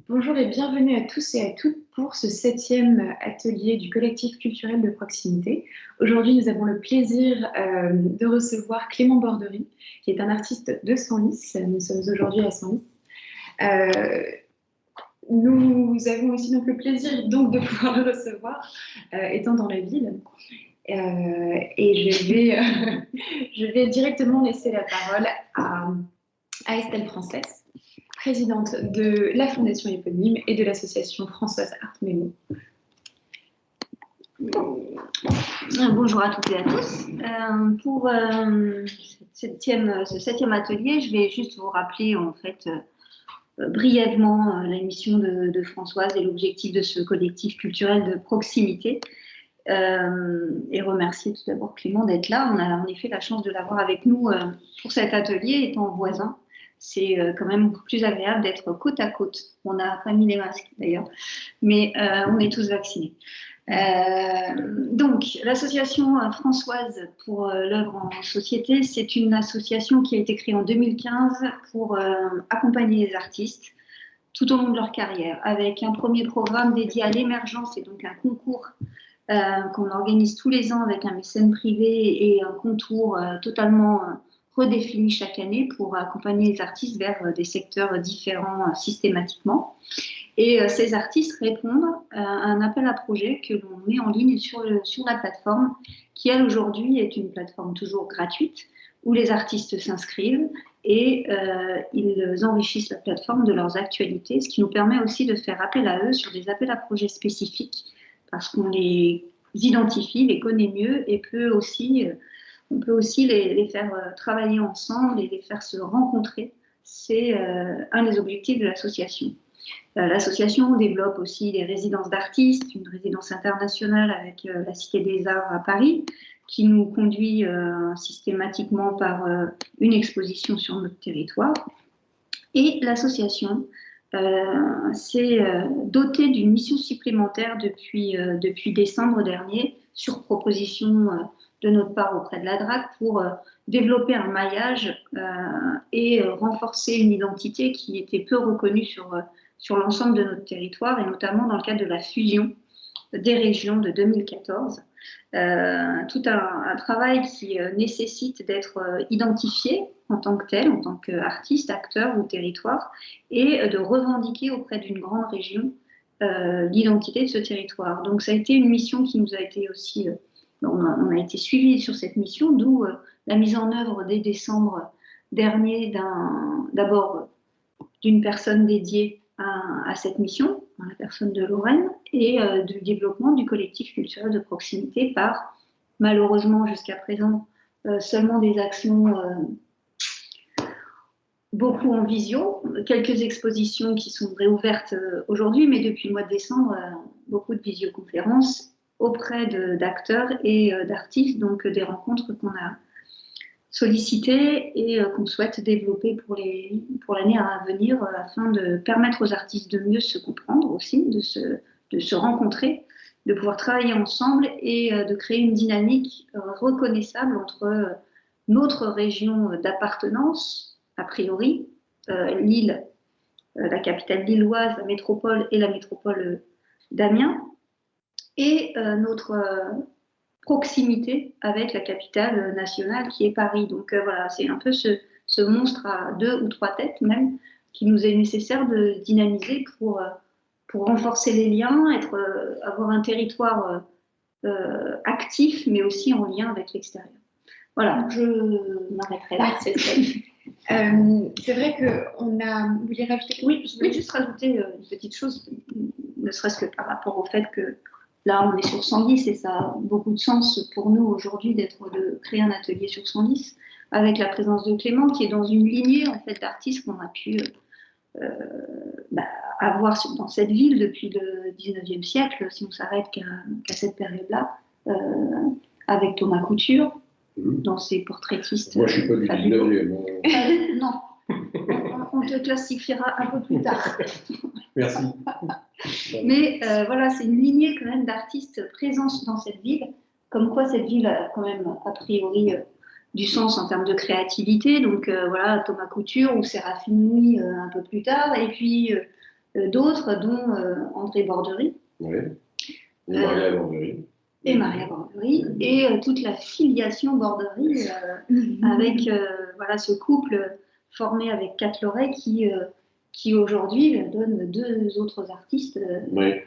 Bonjour et bienvenue à tous et à toutes pour ce 7e atelier du collectif culturel de proximité. Aujourd'hui, nous avons le plaisir de recevoir Clément Bordery, qui est un artiste de Senlis. Nous sommes aujourd'hui à Senlis. Nous avons aussi donc le plaisir donc de pouvoir le recevoir étant dans la ville. Et je vais directement laisser la parole à Estelle Frances, présidente de la Fondation éponyme et de l'association Françoise Art Mémo. Bonjour à toutes et à tous. Pour ce septième atelier, je vais juste vous rappeler en fait brièvement la mission de Françoise et l'objectif de ce collectif culturel de proximité. Et remercier tout d'abord Clément d'être là. On a en effet la chance de l'avoir avec nous pour cet atelier, étant voisins. C'est quand même beaucoup plus agréable d'être côte à côte. On n'a pas mis les masques d'ailleurs, mais on est tous vaccinés. Donc, l'association Françoise pour l'œuvre en société, c'est une association qui a été créée en 2015 pour accompagner les artistes tout au long de leur carrière, avec un premier programme dédié à l'émergence et donc un concours qu'on organise tous les ans avec un mécène privé et un contour totalement redéfini chaque année pour accompagner les artistes vers des secteurs différents systématiquement. Et ces artistes répondent à un appel à projet que l'on met en ligne sur la plateforme, qui elle aujourd'hui est une plateforme toujours gratuite, où les artistes s'inscrivent et ils enrichissent la plateforme de leurs actualités, ce qui nous permet aussi de faire appel à eux sur des appels à projets spécifiques, parce qu'on les identifie, les connaît mieux et on peut aussi les faire travailler ensemble et les faire se rencontrer. C'est un des objectifs de l'association. L'association développe aussi des résidences d'artistes, une résidence internationale avec la Cité des Arts à Paris, qui nous conduit systématiquement par une exposition sur notre territoire. Et l'association s'est dotée d'une mission supplémentaire depuis décembre dernier, sur proposition de notre part auprès de la DRAC, pour développer un maillage et renforcer une identité qui était peu reconnue sur l'ensemble de notre territoire, et notamment dans le cadre de la fusion des régions de 2014. Tout un travail qui nécessite d'être identifié en tant que tel, en tant qu'artiste, acteur ou territoire, et de revendiquer auprès d'une grande région l'identité de ce territoire. Donc ça a été une mission qui nous a été aussi... on a été suivis sur cette mission, d'où la mise en œuvre dès décembre dernier d'abord d'une personne dédiée à cette mission, la personne de Lorraine, et du développement du collectif culturel de proximité par, malheureusement jusqu'à présent, seulement des actions beaucoup en visio, quelques expositions qui sont réouvertes aujourd'hui, mais depuis le mois de décembre, beaucoup de visioconférences auprès d'acteurs et d'artistes, donc des rencontres qu'on a sollicité et qu'on souhaite développer pour l'année à venir afin de permettre aux artistes de mieux se comprendre aussi, de se rencontrer, de pouvoir travailler ensemble et de créer une dynamique reconnaissable entre notre région d'appartenance, a priori, Lille, la capitale lilloise, la métropole et la métropole d'Amiens, et notre proximité avec la capitale nationale qui est Paris. Donc voilà, c'est un peu ce monstre à 2 ou 3 têtes même qui nous est nécessaire de dynamiser pour renforcer les liens, avoir un territoire actif, mais aussi en lien avec l'extérieur. Voilà, je m'arrêterai là. C'est vrai qu'on a... Vous voulez rajouter? Oui, je voulais juste rajouter une petite chose, ne serait-ce que par rapport au fait que là, on est sur Senlis et ça a beaucoup de sens pour nous aujourd'hui de créer un atelier sur Senlis avec la présence de Clément qui est dans une lignée en fait d'artistes qu'on a pu avoir dans cette ville depuis le 19e siècle, si on s'arrête qu'à cette période-là, avec Thomas Couture, dans ses portraitistes. Moi, je ne suis pas du 19e. Non, on te classifiera un peu plus tard. Merci. Mais voilà, c'est une lignée quand même d'artistes présents dans cette ville, comme quoi cette ville a quand même a priori du sens en termes de créativité. Donc voilà, Thomas Couture ou Séraphine Louis un peu plus tard, et puis d'autres, dont André Borderie. Oui. Et Maria Borderie. Et Maria Borderie, et toute la filiation Borderie, avec voilà, ce couple formé avec Kat Loret qui aujourd'hui donne 2 autres artistes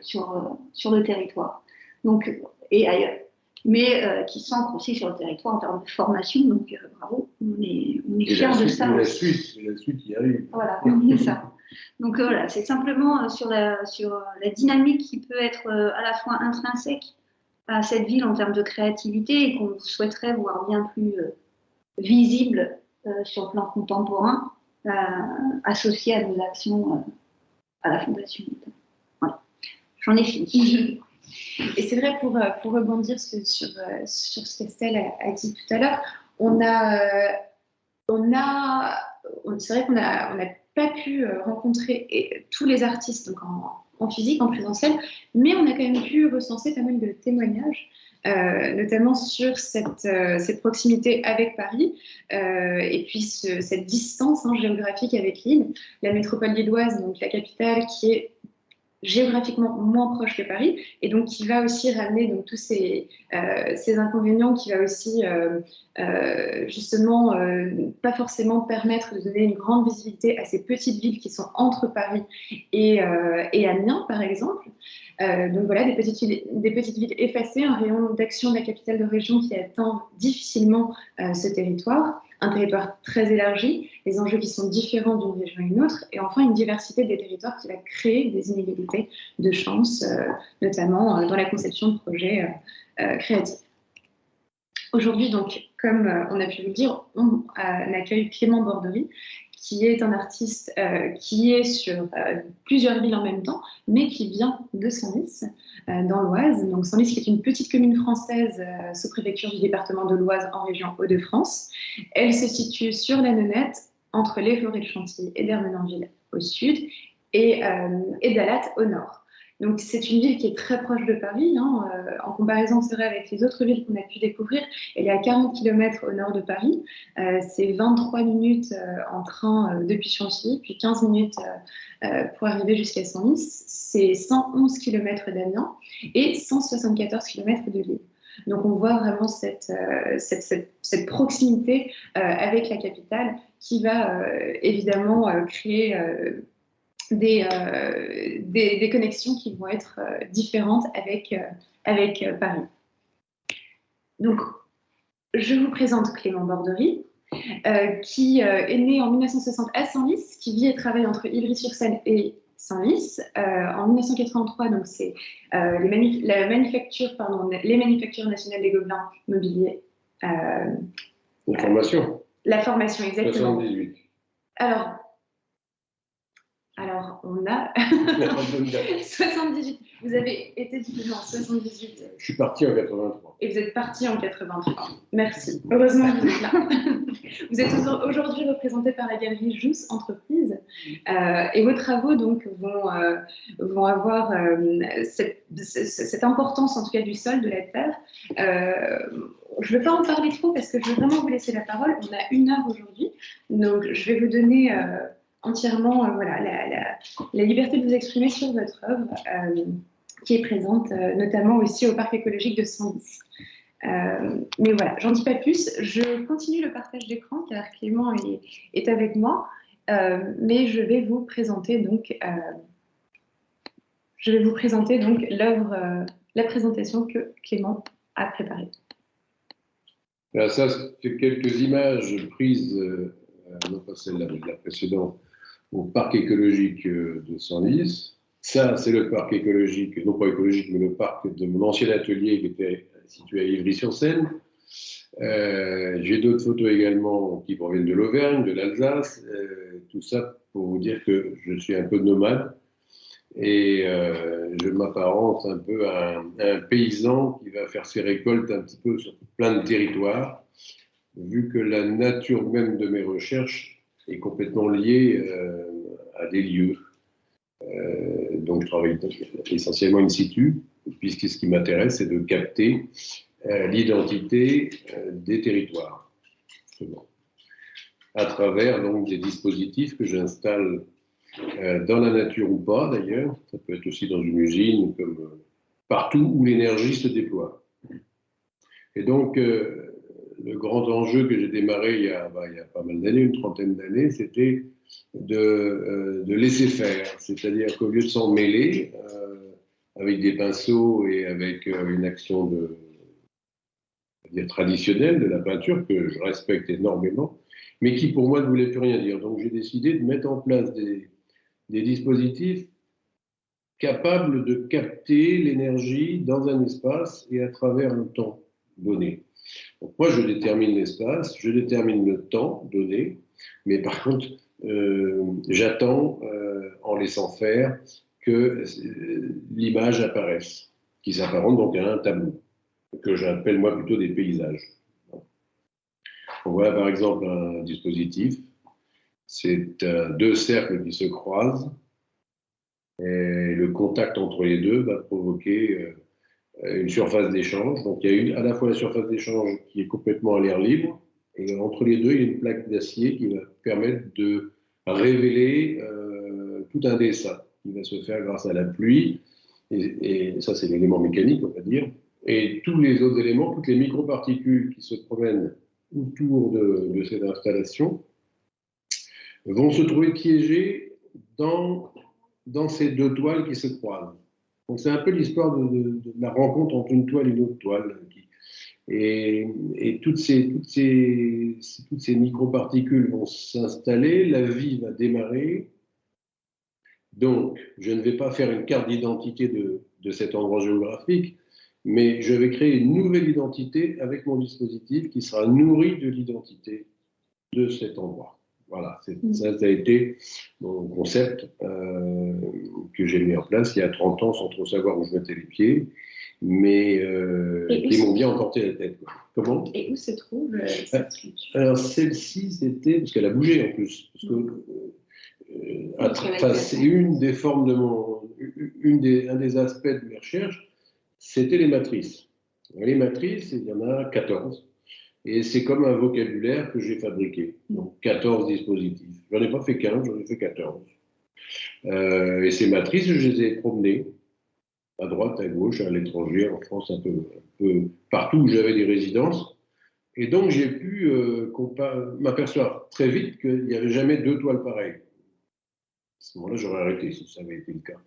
sur le territoire. Donc, et ailleurs. Mais qui s'ancrent aussi sur le territoire en termes de formation. Donc, bravo, on est fiers de ça. La suite qui arrive. Voilà, c'est ça. Donc voilà, c'est simplement sur la dynamique qui peut être à la fois intrinsèque à cette ville en termes de créativité et qu'on souhaiterait voir bien plus visible sur le plan contemporain, associé à nos actions à la Fondation. Voilà. J'en ai fini. Et c'est vrai, pour rebondir sur ce qu'Estelle a dit tout à l'heure, c'est vrai qu'on n'a pas pu rencontrer tous les artistes donc en physique, en présentiel, mais on a quand même pu recenser pas mal de témoignages, notamment sur cette proximité avec Paris et puis cette distance géographique avec Lille, la métropole lilloise, donc la capitale qui est géographiquement moins proche que Paris, et donc qui va aussi ramener donc, tous ces inconvénients, qui va aussi justement pas forcément permettre de donner une grande visibilité à ces petites villes qui sont entre Paris et Amiens, par exemple. Donc voilà, des petites villes effacées, un rayon d'action de la capitale de région qui atteint difficilement ce territoire. Un territoire très élargi, les enjeux qui sont différents d'une région à une autre, et enfin une diversité des territoires qui va créer des inégalités de chance, notamment dans la conception de projets créatifs. Aujourd'hui, donc, comme on a pu vous le dire, on accueille Clément Borderie, qui est un artiste qui est sur plusieurs villes en même temps, mais qui vient de Senlis, dans l'Oise. Donc Senlis, qui est une petite commune française sous-préfecture du département de l'Oise en région Hauts-de-France. Elle se situe sur la Nonette, entre les forêts de Chantilly et d'Ermenonville au sud, et d'Alat au nord. Donc c'est une ville qui est très proche de Paris, en comparaison, c'est vrai, avec les autres villes qu'on a pu découvrir. Elle est à 40 km au nord de Paris, c'est 23 minutes en train depuis Chantilly, puis 15 minutes pour arriver jusqu'à Senlis, c'est 111 km d'Amiens et 174 km de Lille. Donc on voit vraiment cette proximité avec la capitale qui va évidemment créer des connexions qui vont être différentes avec Paris. Donc, je vous présente Clément Borderie, qui est né en 1960 à Senlis, qui vit et travaille entre Ivry-sur-Seine et Senlis. En 1983, donc c'est les manufactures nationales des Gobelins mobiliers. La formation. La formation, exactement. 78. Alors, on a 78. Vous avez été diplômé en 78. Je suis parti en 83. Et vous êtes parti en 83. Merci. Heureusement que vous êtes là. Vous êtes aujourd'hui représenté par la galerie Jousse Entreprise. Et vos travaux donc, vont avoir cette importance, en tout cas du sol, de la terre. Je ne veux pas en parler trop parce que je veux vraiment vous laisser la parole. On a 1 heure aujourd'hui. Donc, je vais vous donner entièrement la liberté de vous exprimer sur votre œuvre qui est présente notamment aussi au parc écologique de Senlis. Mais voilà, j'en dis pas plus. Je continue le partage d'écran car Clément est avec moi, mais je vais vous présenter donc l'œuvre, la présentation que Clément a préparée. Alors ça, c'est quelques images prises, non pas celle-là, mais la précédente, au parc écologique de Senlis. Ça, c'est le parc écologique, non pas écologique, mais le parc de mon ancien atelier qui était situé à Ivry-sur-Seine. J'ai d'autres photos également qui proviennent de l'Auvergne, de l'Alsace. Tout ça pour vous dire que je suis un peu nomade et je m'apparente un peu à un paysan qui va faire ses récoltes un petit peu sur plein de territoires, vu que la nature même de mes recherches est complètement liée à des lieux. Donc je travaille essentiellement in situ, puisque ce qui m'intéresse, c'est de capter l'identité des territoires, justement, à travers donc des dispositifs que j'installe dans la nature ou pas d'ailleurs, ça peut être aussi dans une usine, comme partout où l'énergie se déploie. Et donc, le grand enjeu que j'ai démarré il y a pas mal d'années, une trentaine d'années, c'était de laisser faire. C'est-à-dire qu'au lieu de s'en mêler, avec des pinceaux et avec une action traditionnelle de la peinture, que je respecte énormément, mais qui pour moi ne voulait plus rien dire. Donc j'ai décidé de mettre en place des dispositifs capables de capter l'énergie dans un espace et à travers un temps donné. Donc moi, je détermine l'espace, je détermine le temps donné, mais par contre, j'attends, en laissant faire, que l'image apparaisse, qui s'apparente donc à un tableau, que j'appelle moi plutôt des paysages. On voit par exemple un dispositif, c'est deux cercles qui se croisent, et le contact entre les deux va provoquer une surface d'échange. Donc il y a à la fois la surface d'échange qui est complètement à l'air libre, et entre les deux, il y a une plaque d'acier qui va permettre de révéler tout un dessin qui va se faire grâce à la pluie. Et ça, c'est l'élément mécanique, on va dire. Et tous les autres éléments, toutes les microparticules qui se promènent autour de cette installation vont se trouver piégées dans ces deux toiles qui se croisent. Donc c'est un peu l'histoire de la rencontre entre une toile et une autre toile. Et toutes ces microparticules vont s'installer, la vie va démarrer. Donc, je ne vais pas faire une carte d'identité de cet endroit géographique, mais je vais créer une nouvelle identité avec mon dispositif qui sera nourri de l'identité de cet endroit. Voilà, ça a été mon concept que j'ai mis en place il y a 30 ans sans trop savoir où je mettais les pieds, mais qui m'ont bien emporté la tête. Comment? Et où se trouve cette sculpture? Alors celle-ci, c'était, parce qu'elle a bougé en plus, parce que c'est une des formes de un des aspects de mes recherches, c'était les matrices. Les matrices, il y en a 14. Et c'est comme un vocabulaire que j'ai fabriqué. Donc 14 dispositifs. J'en ai pas fait 15, j'en ai fait 14. Et ces matrices, je les ai promenées à droite, à gauche, à l'étranger, en France, un peu partout où j'avais des résidences. Et donc j'ai pu m'apercevoir très vite qu'il n'y avait jamais deux toiles pareilles. À ce moment-là, j'aurais arrêté si ça avait été le cas.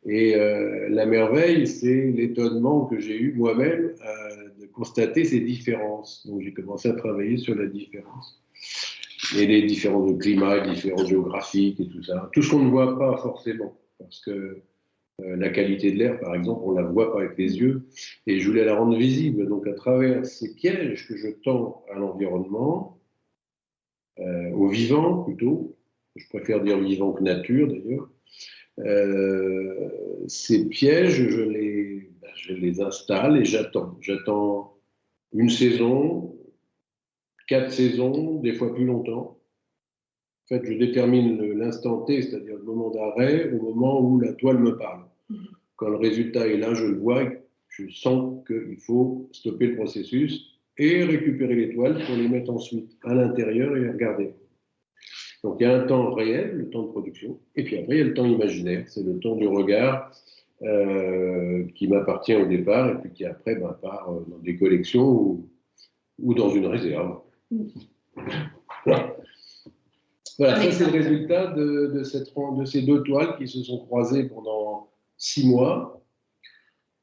Et la merveille, c'est l'étonnement que j'ai eu moi-même de constater ces différences. Donc j'ai commencé à travailler sur la différence. Et les différences de climat, les différences géographiques et tout ça. Tout ce qu'on ne voit pas forcément. Parce que la qualité de l'air, par exemple, on ne la voit pas avec les yeux. Et je voulais la rendre visible. Donc à travers ces pièges que je tends à l'environnement, au vivant plutôt, je préfère dire vivant que nature d'ailleurs, ces pièges, je les installe et j'attends. J'attends une saison, 4 saisons, des fois plus longtemps. En fait, je détermine l'instant T, c'est-à-dire le moment d'arrêt, au moment où la toile me parle. Quand le résultat est là, je le vois, je sens qu'il faut stopper le processus et récupérer les toiles pour les mettre ensuite à l'intérieur et les regarder. Donc il y a un temps réel, le temps de production, et puis après il y a le temps imaginaire, c'est le temps du regard qui m'appartient au départ et puis qui après part dans des collections ou dans une réserve. Voilà, ça c'est le résultat de ces deux toiles qui se sont croisées pendant 6 mois.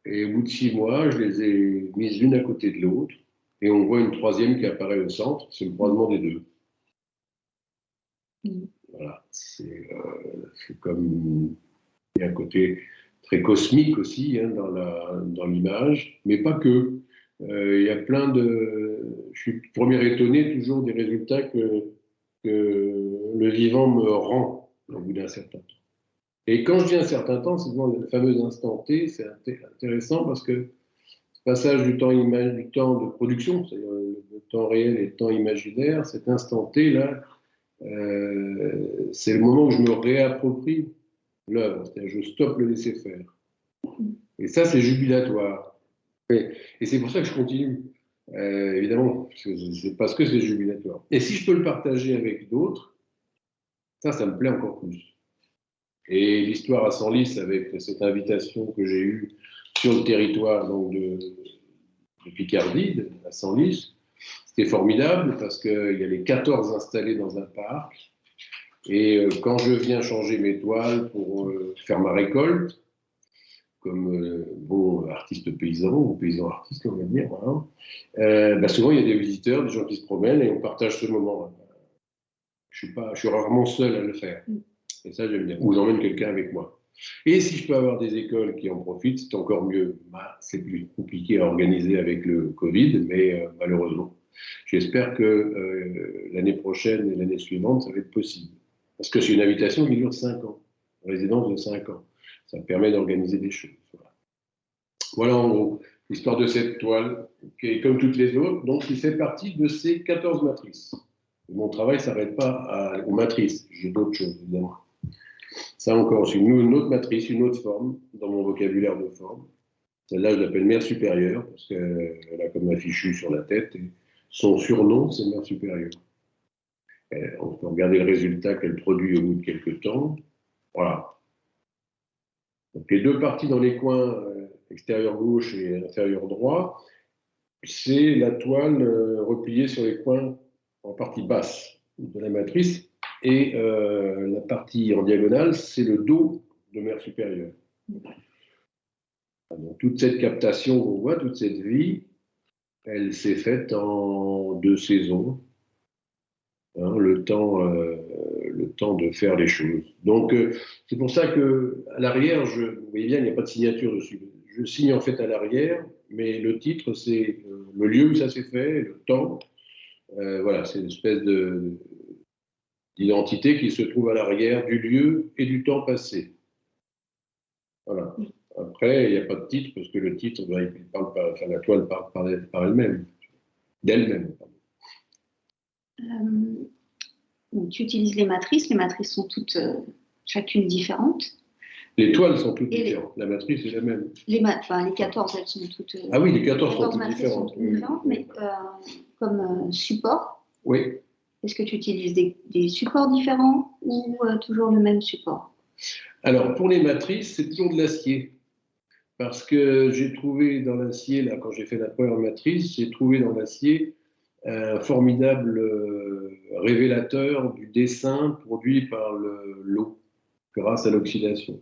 Et au bout de 6 mois, je les ai mises l'une à côté de l'autre et on voit une troisième qui apparaît au centre, c'est le croisement des deux. Voilà, c'est comme il y a un côté très cosmique aussi dans l'image, mais pas que. Il y a plein de. Je suis premier étonné toujours des résultats que le vivant me rend au bout d'un certain temps. Et quand je dis un certain temps, c'est le fameux instant T, c'est intéressant parce que ce passage du temps de production, c'est-à-dire le temps réel et le temps imaginaire, cet instant T là. C'est le moment où je me réapproprie l'œuvre, c'est-à-dire je stoppe le laisser-faire. Et ça, c'est jubilatoire. Et c'est pour ça que je continue. Évidemment, c'est parce que c'est jubilatoire. Et si je peux le partager avec d'autres, ça me plaît encore plus. Et l'histoire à Senlis, avec cette invitation que j'ai eue sur le territoire donc de Picardie, à Senlis, c'était formidable parce qu'il y avait 14 installés dans un parc. Et quand je viens changer mes toiles pour faire ma récolte, comme bon artiste paysan, ou paysan artiste, on va dire, voilà, souvent il y a des visiteurs, des gens qui se promènent et on partage ce moment. Je suis rarement seul à le faire. Et ça, j'aime bien. Ou j'emmène quelqu'un avec moi. Et si je peux avoir des écoles qui en profitent, c'est encore mieux. C'est plus compliqué à organiser avec le Covid, mais malheureusement. J'espère que l'année prochaine et l'année suivante, ça va être possible. Parce que c'est une invitation qui dure 5 ans, une résidence de 5 ans. Ça me permet d'organiser des choses. Voilà en gros l'histoire de cette toile, qui est comme toutes les autres, donc qui fait partie de ces 14 matrices. Et mon travail ne s'arrête pas aux matrices, j'ai d'autres choses évidemment. Ça encore, c'est une autre matrice, une autre forme dans mon vocabulaire de forme. Celle-là, je l'appelle mère supérieure, parce qu'elle a comme un fichu sur la tête. Et son surnom, c'est mère supérieure. On peut regarder le résultat qu'elle produit au bout de quelques temps. Voilà. Donc, les deux parties dans les coins, extérieur gauche et inférieur droit, c'est la toile repliée sur les coins en partie basse de la matrice. Et la partie en diagonale, c'est le dos de mère supérieure. Donc, toute cette captation qu'on voit, toute cette vie, elle s'est faite en 2 saisons, hein, le temps de faire les choses. Donc, c'est pour ça qu'à l'arrière, vous voyez bien, il n'y a pas de signature dessus. Je signe en fait à l'arrière, mais le titre, c'est le lieu où ça s'est fait, le temps. Voilà, c'est une espèce d'identité qui se trouve à l'arrière du lieu et du temps passé. Voilà. Après, il n'y a pas de titre, parce que le titre, la toile parle par elle-même, d'elle-même. Tu utilises les matrices sont toutes chacune différentes. Les toiles sont toutes différentes, la matrice est la même. Les 14, elles sont toutes. Ah oui, les 14 sont toutes différentes. Mais comme support, oui. Est-ce que tu utilises des supports différents ou toujours le même support? Alors, pour les matrices, c'est toujours de l'acier. Parce que j'ai trouvé dans l'acier, là, quand j'ai fait la première matrice, j'ai trouvé dans l'acier un formidable révélateur du dessin produit par l'eau, grâce à l'oxydation.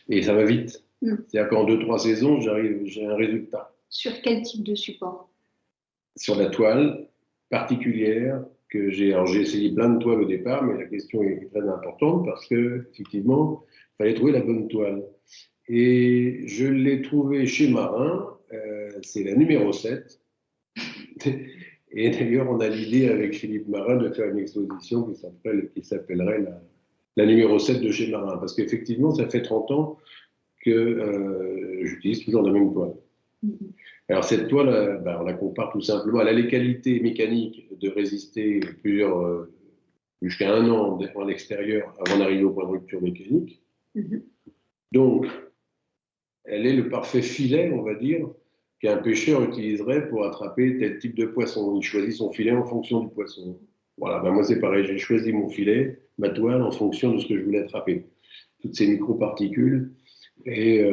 Et ça va vite. C'est-à-dire qu'en 2-3 saisons, j'ai un résultat. Sur quel type de support? Sur la toile particulière que j'ai. Alors, j'ai essayé plein de toiles au départ, mais la question est très importante parce que, effectivement, il fallait trouver la bonne toile. Et je l'ai trouvée chez Marin, c'est la numéro 7. Et d'ailleurs, on a l'idée avec Philippe Marin de faire une exposition qui s'appellerait la numéro 7 de chez Marin. Parce qu'effectivement, ça fait 30 ans que j'utilise toujours la même toile. Alors, cette toile, on la compare tout simplement. Elle a les qualités mécaniques de résister jusqu'à 1 an en extérieur avant d'arriver au point de rupture mécanique. Donc, elle est le parfait filet, on va dire, qu'un pêcheur utiliserait pour attraper tel type de poisson. Il choisit son filet en fonction du poisson. Voilà, moi c'est pareil, j'ai choisi mon filet, ma toile, en fonction de ce que je voulais attraper. Toutes ces microparticules. Et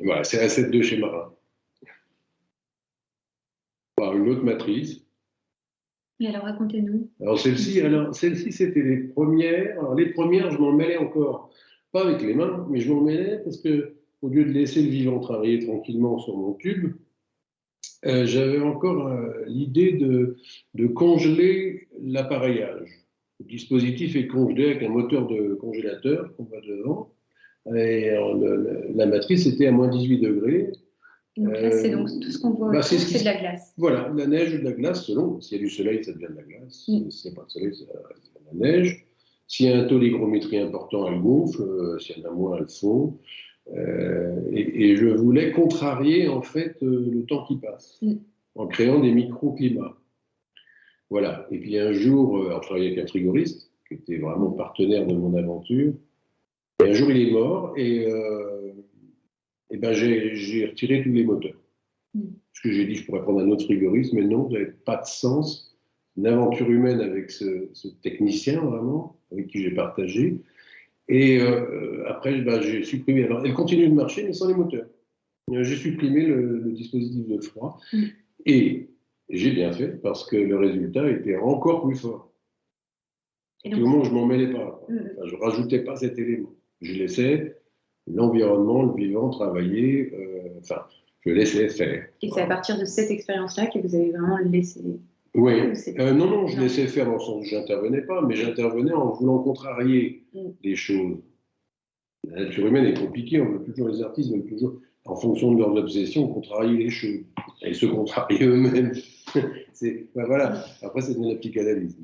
voilà, c'est la 7.2 chez Marin. Voilà, une autre matrice. Et alors, racontez-nous. Alors celle-ci, c'était les premières. Alors les premières, je m'en mêlais encore. Pas avec les mains, mais je m'en mêlais parce que au lieu de laisser le vivant travailler tranquillement sur mon tube, j'avais encore l'idée de congeler l'appareillage. Le dispositif est congelé avec un moteur de congélateur qu'on voit devant. Et la matrice était à moins 18 degrés. Donc là, c'est donc tout ce qu'on voit, c'est de la glace. Voilà, de la neige ou de la glace, selon. S'il y a du soleil, ça devient de la glace. S'il n'y a pas de soleil, ça devient de la neige. S'il y a un taux d'hygrométrie important, elle gonfle. S'il y en a moins, elle fond. Et je voulais contrarier en fait le temps qui passe en créant des microclimats. Voilà. Et puis un jour, alors je travaillais avec un frigoriste qui était vraiment partenaire de mon aventure. Et un jour, il est mort et j'ai retiré tous les moteurs. Parce que j'ai dit, je pourrais prendre un autre frigoriste, mais non, ça n'avait pas de sens. Une aventure humaine avec ce technicien, vraiment, avec qui j'ai partagé. Et après, ben, j'ai supprimé. Alors, elle continue de marcher, mais sans les moteurs. J'ai supprimé le dispositif de froid. Et j'ai bien fait, parce que le résultat était encore plus fort. Et donc, au moment où je m'en mêlais pas. Enfin, je rajoutais pas cet élément. Je laissais l'environnement, le vivant travailler. Enfin, je laissais faire. Et c'est à partir de cette expérience-là que vous avez vraiment laissé. Oui. Non, je laissais faire dans le sens où j'intervenais pas, mais j'intervenais en voulant contrarier les choses. La nature humaine est compliquée, on veut toujours, les artistes veulent toujours, en fonction de leurs obsessions, contrarier les choses. Et se contrarier eux-mêmes. Ben voilà, après c'est de la psychanalyse.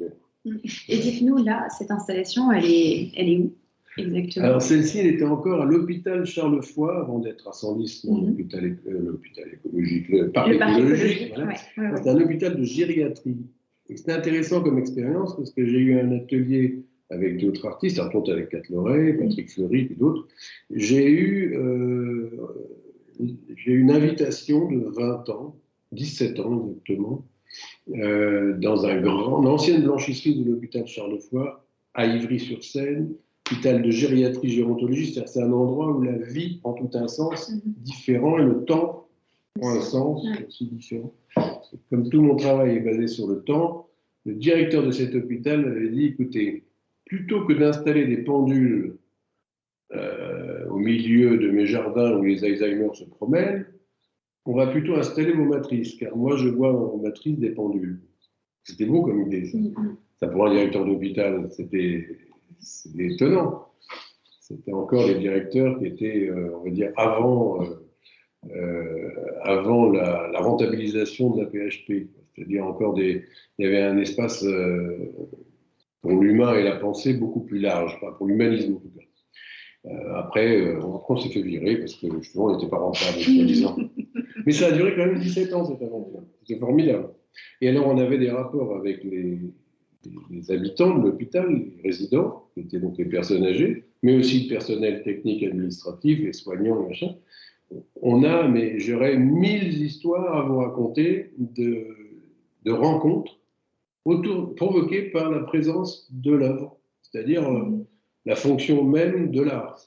Et dites-nous, là, cette installation, elle est où exactement? Alors celle-ci, elle était encore à l'hôpital Charles-Foy, avant d'être à Senlis, l'hôpital écologique, le parc écologique. Voilà. C'est un hôpital de gériatrie. C'était intéressant comme expérience, parce que j'ai eu un atelier avec d'autres artistes, entre autres avec Kat Loret, Patrick Fleury et d'autres. J'ai eu une invitation de 20 ans, 17 ans exactement, dans une ancienne blanchisserie de l'hôpital Charles-Foy, à Ivry-sur-Seine, hôpital de gériatrie gérontologie, c'est-à-dire c'est un endroit où la vie prend tout un sens différent et le temps prend un sens aussi différent. Comme tout mon travail est basé sur le temps, le directeur de cet hôpital avait dit, écoutez, plutôt que d'installer des pendules au milieu de mes jardins où les Alzheimer se promènent, on va plutôt installer vos matrices, car moi je vois en matrice des pendules. C'était beau comme idée, ça. Ça pour un directeur d'hôpital, c'était étonnant. C'était encore les directeurs qui étaient, on va dire, avant la rentabilisation de la PHP. C'est-à-dire encore il y avait un espace pour l'humain et la pensée beaucoup plus large, enfin pour l'humanisme en tout cas. Après, on s'est fait virer parce que justement, on n'était pas rentable, soi-disant. Mais ça a duré quand même 17 ans, cette aventure. C'était formidable. Et alors, on avait des rapports avec les habitants de l'hôpital, les résidents, qui étaient donc les personnes âgées, mais aussi le personnel technique, administratif, les soignants, et machin. On a, mais j'aurais 1000 histoires à vous raconter de rencontres provoquées par la présence de l'œuvre, c'est-à-dire la fonction même de l'art.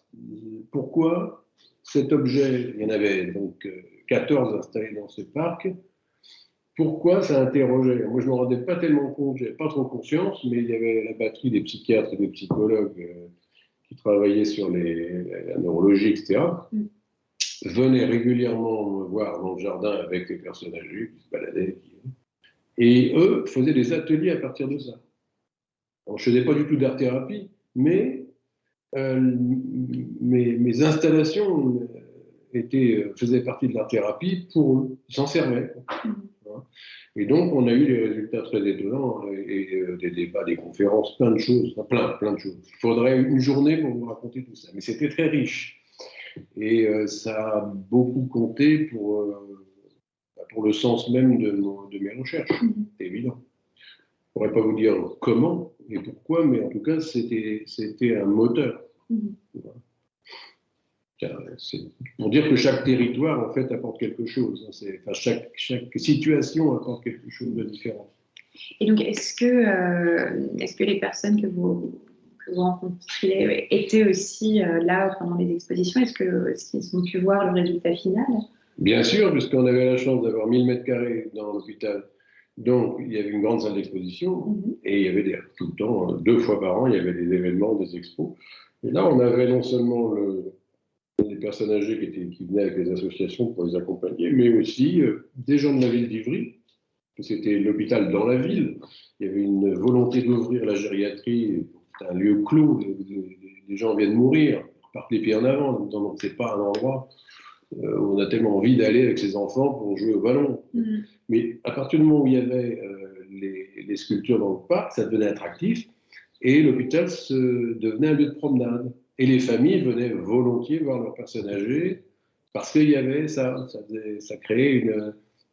Pourquoi cet objet, il y en avait donc 14 installés dans ce parc, pourquoi ça interrogeait? Moi, je ne me rendais pas tellement compte, je n'avais pas trop conscience, mais il y avait la batterie des psychiatres et des psychologues qui travaillaient sur la neurologie, etc., venaient régulièrement me voir dans le jardin avec les personnes âgées qui se baladaient. Et eux faisaient des ateliers à partir de ça. Alors, je ne faisais pas du tout d'art-thérapie, mais mes installations faisaient partie de l'art-thérapie pour eux. Ils s'en servaient. Et donc, on a eu des résultats très étonnants, et des débats, des conférences, plein de choses, plein de choses. Il faudrait une journée pour vous raconter tout ça. Mais c'était très riche. Et ça a beaucoup compté pour le sens même de mes recherches. C'est évident. Je ne pourrais pas vous dire comment et pourquoi, mais en tout cas, c'était un moteur. C'est pour dire que chaque territoire, en fait, apporte quelque chose. Chaque situation apporte quelque chose de différent. Et donc, est-ce que les personnes que vous rencontriez étaient aussi là pendant les expositions? Est-ce qu'ils ont pu voir le résultat final? Bien sûr, puisqu'on avait la chance d'avoir 1000 mètres carrés dans l'hôpital. Donc, il y avait une grande salle d'exposition et il y avait tout le temps, 2 fois par an, il y avait des événements, des expos. Et là, on avait non seulement des personnes âgées qui venaient avec les associations pour les accompagner, mais aussi des gens de la ville d'Ivry. C'était l'hôpital dans la ville. Il y avait une volonté d'ouvrir la gériatrie. C'est un lieu clos. Les gens viennent mourir, ils partent les pieds en avant. Donc, ce n'est pas un endroit où on a tellement envie d'aller avec ses enfants pour jouer au ballon. Mais à partir du moment où il y avait les sculptures dans le parc, ça devenait attractif. Et l'hôpital devenait un lieu de promenade. Et les familles venaient volontiers voir leurs personnes âgées parce qu'il y avait ça créait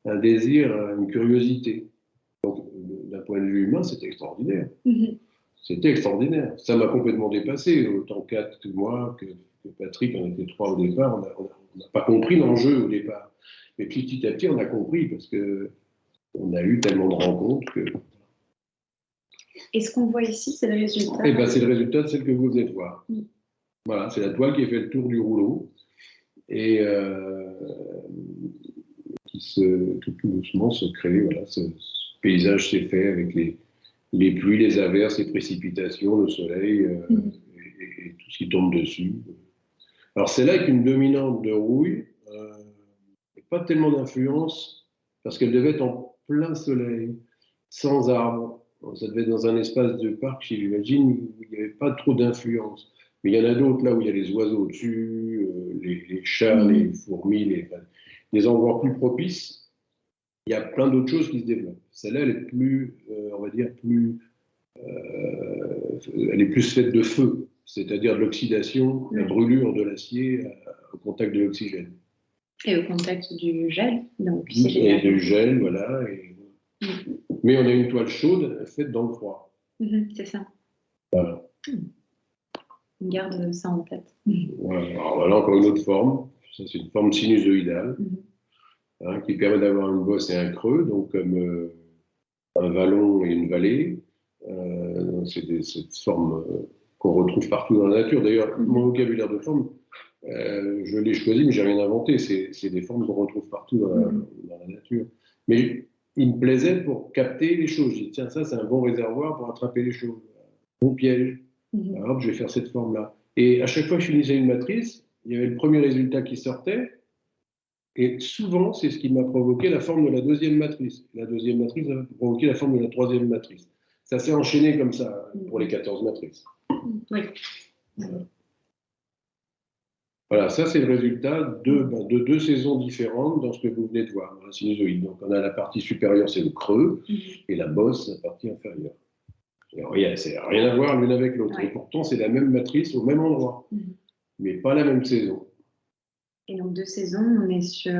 un désir, une curiosité. Donc, d'un point de vue humain, c'était extraordinaire. C'était extraordinaire. Ça m'a complètement dépassé. Autant Kat que moi, que Patrick, on était 3 au départ, on n'a pas compris l'enjeu au départ. Mais petit à petit, on a compris parce qu'on a eu tellement de rencontres que... Et ce qu'on voit ici, c'est le résultat. Eh bien, c'est le résultat de celle que vous venez de voir. Voilà, c'est la toile qui fait le tour du rouleau et tout doucement se crée. Voilà, ce paysage s'est fait avec les pluies, les averses, les précipitations, le soleil et tout ce qui tombe dessus. Alors c'est là qu'une dominante de rouille, pas tellement d'influence, parce qu'elle devait être en plein soleil, sans arbres. Ça devait être dans un espace de parc, j'imagine, où il n'y avait pas trop d'influence. Mais il y en a d'autres là où il y a les oiseaux au-dessus, les chats, les fourmis, les endroits plus propices. Il y a plein d'autres choses qui se développent. Celle-là, elle est plus, on va dire, elle est plus faite de feu, c'est-à-dire de l'oxydation, la brûlure de l'acier au contact de l'oxygène. Et au contact du gel. Donc, et du gel, voilà. Mais on a une toile chaude faite dans le froid. C'est ça. Voilà. On garde ça en tête. Voilà. Alors voilà encore une autre forme. Ça, c'est une forme sinusoïdale qui permet d'avoir une bosse et un creux, donc comme un vallon et une vallée. C'est cette forme qu'on retrouve partout dans la nature. D'ailleurs, mon vocabulaire de forme, je l'ai choisi, mais j'ai rien inventé. C'est des formes qu'on retrouve partout dans la nature. Mais il me plaisait pour capter les choses. J'ai dit, tiens, ça, c'est un bon réservoir pour attraper les choses. Un bon piège. Alors, je vais faire cette forme-là. Et à chaque fois que je finissais une matrice, il y avait le premier résultat qui sortait. Et souvent, c'est ce qui m'a provoqué la forme de la deuxième matrice. La deuxième matrice a provoqué la forme de la troisième matrice. Ça s'est enchaîné comme ça pour les 14 matrices. Oui. Voilà, ça c'est le résultat de deux saisons différentes dans ce que vous venez de voir, dans la sinusoïde. Donc on a la partie supérieure, c'est le creux, et la bosse, la partie inférieure. C'est rien à voir l'une avec l'autre. Et pourtant, c'est la même matrice au même endroit, mais pas la même saison. Et donc, 2 saisons, on est sur...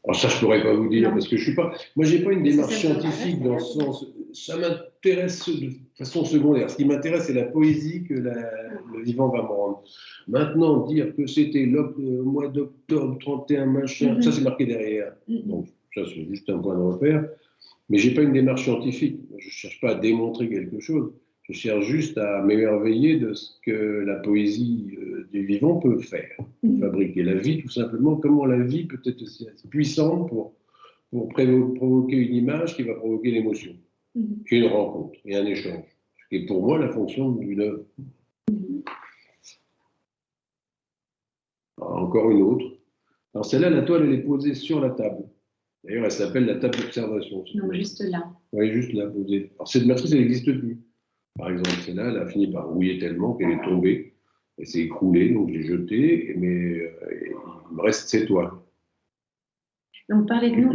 Alors ça, je ne pourrais pas vous dire, parce que je suis pas... Moi, je n'ai pas une démarche scientifique dans le sens... Ça m'intéresse de façon secondaire. Ce qui m'intéresse, c'est la poésie que le vivant va me rendre. Maintenant, dire que c'était le mois d'octobre, 31 machin, ça, c'est marqué derrière. Donc, ça, c'est juste un point de repère. Mais je n'ai pas une démarche scientifique. Je ne cherche pas à démontrer quelque chose. Je cherche juste à m'émerveiller de ce que la poésie du vivant peut faire. Fabriquer la vie, tout simplement. Comment la vie peut être aussi puissante pour provoquer une image qui va provoquer l'émotion. Et une rencontre et un échange. Ce qui est pour moi la fonction d'une œuvre. Encore une autre. Alors celle-là, la toile, elle est posée sur la table. D'ailleurs, elle s'appelle la table d'observation. Donc juste là. Oui, juste là, posée. Alors cette matrice, elle n'existe plus. Par exemple, celle-là, elle a fini par rouiller tellement qu'elle est tombée. Elle s'est écroulée, donc je l'ai jetée, mais il me reste ces toiles. Donc parlez-nous,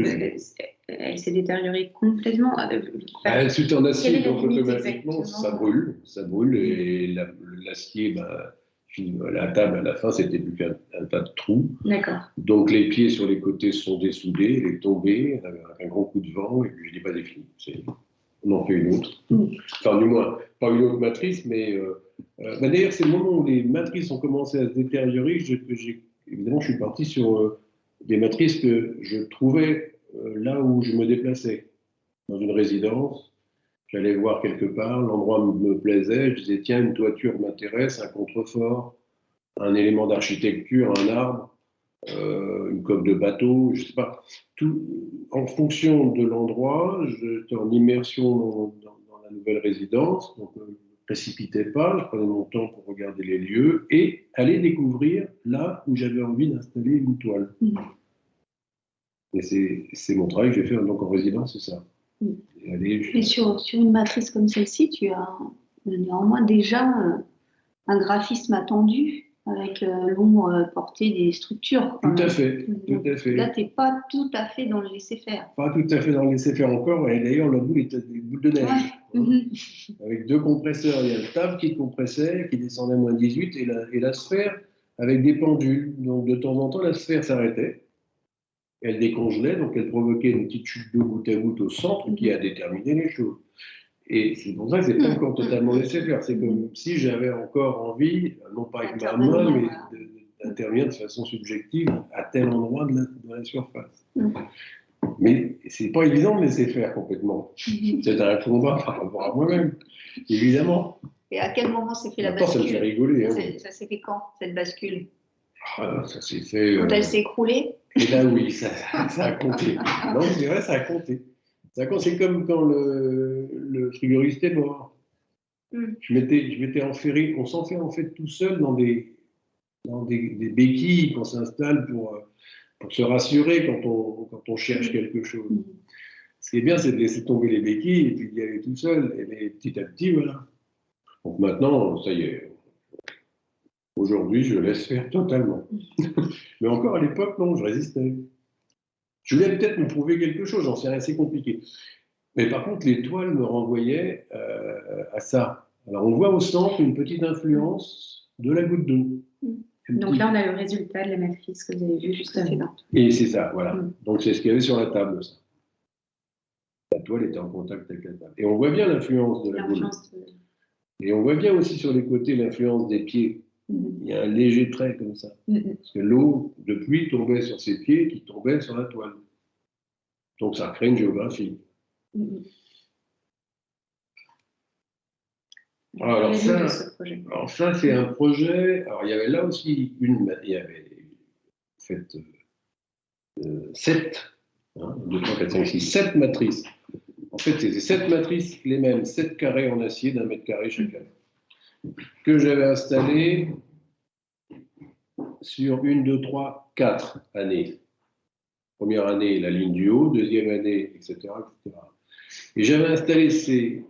elle s'est détériorée complètement. Elle est en acier, donc automatiquement, ça brûle, et l'acier, la table à la fin, c'était plus qu'un tas de trous. D'accord. Donc les pieds sur les côtés se sont dessoudés, elle est tombée avec un grand coup de vent, et puis je n'ai pas défini. On en fait une autre. Enfin, du moins, pas une autre matrice, mais d'ailleurs, c'est le moment où les matrices ont commencé à se détériorer évidemment, je suis parti sur des matrices que je trouvais là où je me déplaçais, dans une résidence. J'allais voir quelque part, l'endroit me plaisait, je disais, tiens, une toiture m'intéresse, un contrefort, un élément d'architecture, un arbre, une coque de bateau, je ne sais pas. Tout, en fonction de l'endroit, j'étais en immersion dans la nouvelle résidence, donc je ne me précipitais pas, je prenais mon temps pour regarder les lieux et aller découvrir là où j'avais envie d'installer une toile. Et c'est mon travail que j'ai fait donc en résidence, c'est ça. Et sur une matrice comme celle-ci, tu as néanmoins déjà un graphisme attendu avec l'ombre portée des structures. Tout à fait, tout à fait. Là, tu n'es pas tout à fait dans le laisser-faire. Pas tout à fait dans le laisser-faire encore, et d'ailleurs, la boule était des boules de neige. Avec 2 compresseurs, il y a le table qui compressait, qui descendait à moins 18, et la sphère avec des pendules. Donc de temps en temps, la sphère s'arrêtait. Elle décongelait, donc elle provoquait une petite chute d'eau goutte à goutte au centre qui a déterminé les choses. Et c'est pour ça que c'est pas encore totalement laissé faire. C'est comme si j'avais encore envie, non pas avec ma main, mais d'intervenir de façon subjective à tel endroit de la surface. Mais c'est pas évident de laisser faire complètement. C'est un combat par rapport à moi-même, évidemment. Et à quel moment s'est fait la Maintenant, ça me fait bascule? rigoler. Hein. Ça s'est fait quand, cette bascule? Ah, ça s'est fait. Quand elle s'est écroulée? Et là, oui, ça a compté. Non, c'est vrai, ça a compté. C'est comme quand le frigoriste est mort. Je m'étais enferré, on s'enferme en fait tout seul dans des béquilles qu'on s'installe pour se rassurer quand on cherche quelque chose. Ce qui est bien, c'est de laisser tomber les béquilles et puis d'y aller tout seul. Et petit à petit, voilà. Donc maintenant, ça y est. Aujourd'hui, je laisse faire totalement. Mais encore à l'époque, non, je résistais. Je voulais peut-être me prouver quelque chose, j'en sais rien, c'est compliqué. Mais par contre, les toiles me renvoyaient à ça. Alors, on voit au centre une petite influence de la goutte d'eau. Donc là, on a le résultat de la matrice que vous avez vue juste avant. Et c'est ça, voilà. Donc, c'est ce qu'il y avait sur la table, ça. La toile était en contact avec la table. Et on voit bien l'influence de la goutte d'eau. Et on voit bien aussi sur les côtés l'influence des pieds. Il y a un léger trait comme ça. Parce que l'eau de pluie tombait sur ses pieds qui tombaient sur la toile. Donc ça crée une géographie. Alors ça c'est un projet. Alors il y avait là aussi il y avait fait 7, 2, 3, 4, 5, 6, 7 matrices. En fait, c'était 7 matrices les mêmes, 7 carrés en acier d'1 mètre carré chacun, que j'avais installées sur 1, 2, 3, 4 années. Première année, la ligne du haut, deuxième année, etc. etc. Et j'avais installé ces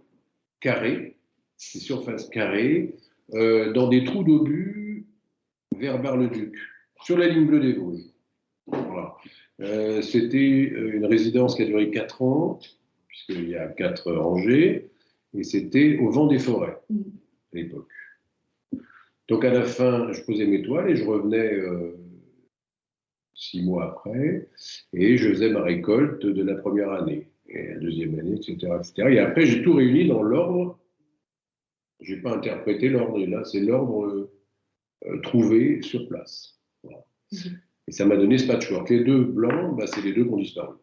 carrés, ces surfaces carrées, dans des trous d'obus vers Bar-le-Duc, sur la ligne bleue des Vosges. Voilà. C'était une résidence qui a duré 4 ans, puisqu'il y a 4 rangées, et c'était au vent des forêts, à l'époque. Donc à la fin, je posais mes toiles et je revenais 6 mois après, et je faisais ma récolte de la première année, et la deuxième année, etc. etc. Et après, j'ai tout réuni dans l'ordre. Je n'ai pas interprété l'ordre, et là, c'est l'ordre trouvé sur place. Voilà. Et ça m'a donné ce patchwork. Les 2 blancs, bah, c'est les 2 qui ont disparu,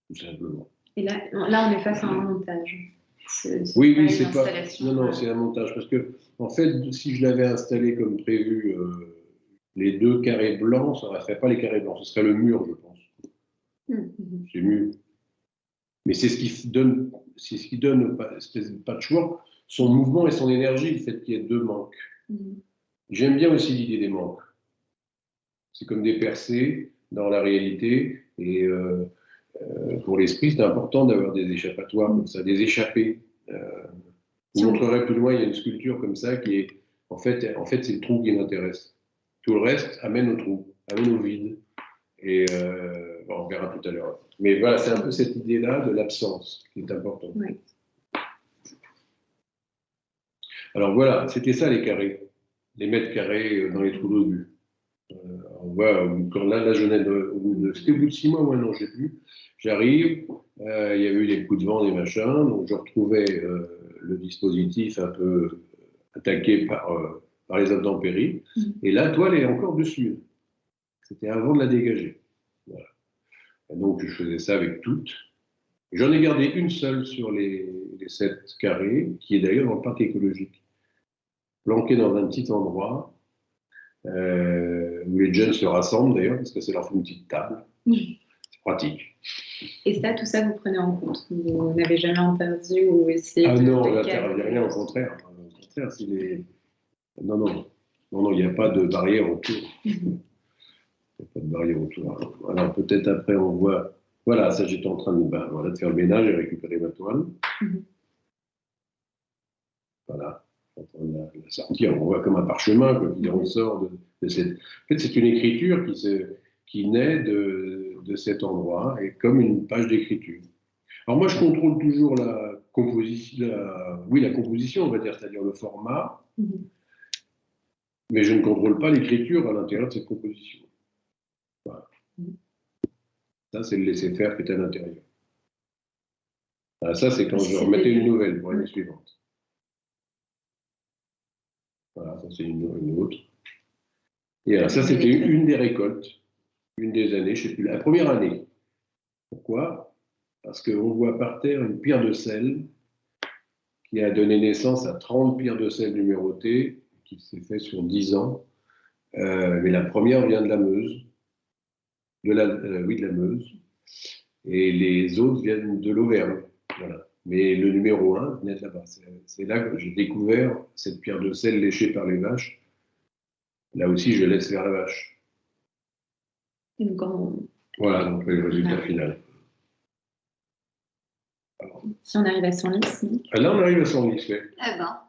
tout simplement. Et là on est face à un montage. Oui, c'est pas. Non, c'est un montage. Parce que, en fait, si je l'avais installé comme prévu, les 2 carrés blancs, ça ne ferait pas les carrés blancs, ce serait le mur, je pense. C'est mieux. Mais c'est ce qui donne ce patchwork, son mouvement et son énergie, le fait qu'il y ait 2 manques. J'aime bien aussi l'idée des manques. C'est comme des percées dans la réalité, et pour l'esprit, c'est important d'avoir des échappatoires comme ça, des échappées. Je vous montrerai plus loin, il y a une sculpture comme ça qui est, en fait c'est le trou qui m'intéresse. Tout le reste amène au trou, amène au vide. Et bon, on verra tout à l'heure. Mais voilà, c'est un peu cette idée-là de l'absence qui est importante. Oui. Alors voilà, c'était ça les carrés, les mètres carrés dans les trous d'obus. On voit, quand là je venais c'était au bout de 6 mois ou un an, je ne sais plus. J'arrive, il y avait eu des coups de vent, des machins, donc je retrouvais le dispositif un peu attaqué par les intempéries. Et la toile est encore dessus. C'était avant de la dégager. Voilà. Et donc je faisais ça avec toutes. J'en ai gardé une seule sur les 7 carrés, qui est d'ailleurs dans le parc écologique, planquée dans un petit endroit. Où les jeunes se rassemblent d'ailleurs, parce que c'est leur une petite table. C'est pratique. Et ça, tout ça, vous prenez en compte? Vous n'avez jamais interdit ou essayé de... non, il n'y a rien, au contraire. Non, il n'y a pas de barrière autour. Il n'y a pas de barrière autour. Alors peut-être après, on voit... Voilà, ça j'étais en train de faire le ménage et récupérer ma toile. Voilà. On a sorti, on voit comme un parchemin qui ressort de cette. En fait, c'est une écriture qui naît de cet endroit et comme une page d'écriture. Alors moi, je contrôle toujours la composition, on va dire, c'est-à-dire le format, mais je ne contrôle pas l'écriture à l'intérieur de cette composition. Voilà. Ça, c'est le laisser-faire qui est à l'intérieur. Ça, c'est quand je remettais une nouvelle pour l'année suivante. Voilà, ça c'est une autre. Et alors, ça, c'était une des récoltes, une des années, je ne sais plus, la première année. Pourquoi? Parce qu'on voit par terre une pierre de sel qui a donné naissance à 30 pierres de sel numérotées, qui s'est fait sur 10 ans. Mais la première vient de la Meuse, oui, de la Meuse, et les autres viennent de l'Auvergne. Voilà. Mais le numéro 1 venait de là-bas. C'est là que j'ai découvert cette pierre de sel léchée par les vaches. Là aussi, je laisse faire la vache. Et donc, Voilà, donc le résultat final. Alors, si on arrive à 100 lys, là, on arrive à 100 lys, ouais. Eh ben.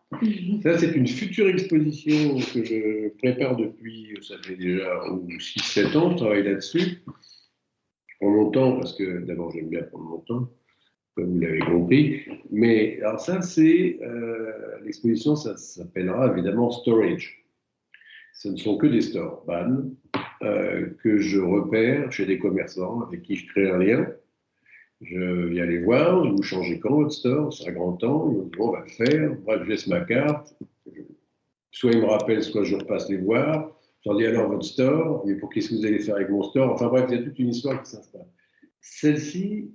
Ça, c'est une future exposition que je prépare depuis, ça fait déjà 6-7 ans, je travaille là-dessus. Je prends mon temps parce que d'abord, j'aime bien prendre mon temps, comme vous l'avez compris. Mais alors ça, c'est l'exposition, ça s'appellera évidemment Storage. Ce ne sont que des stores ban que je repère chez des commerçants avec qui je crée un lien. Je viens les voir, je vous changez quand votre store, c'est un grand temps, ils me disent bon, on va le faire, bref, je laisse ma carte, soit ils me rappellent, soit je repasse les voir, je leur dis alors votre store, mais pour qu'est-ce que vous allez faire avec mon store, enfin bref, il y a toute une histoire qui s'installe. Celle-ci,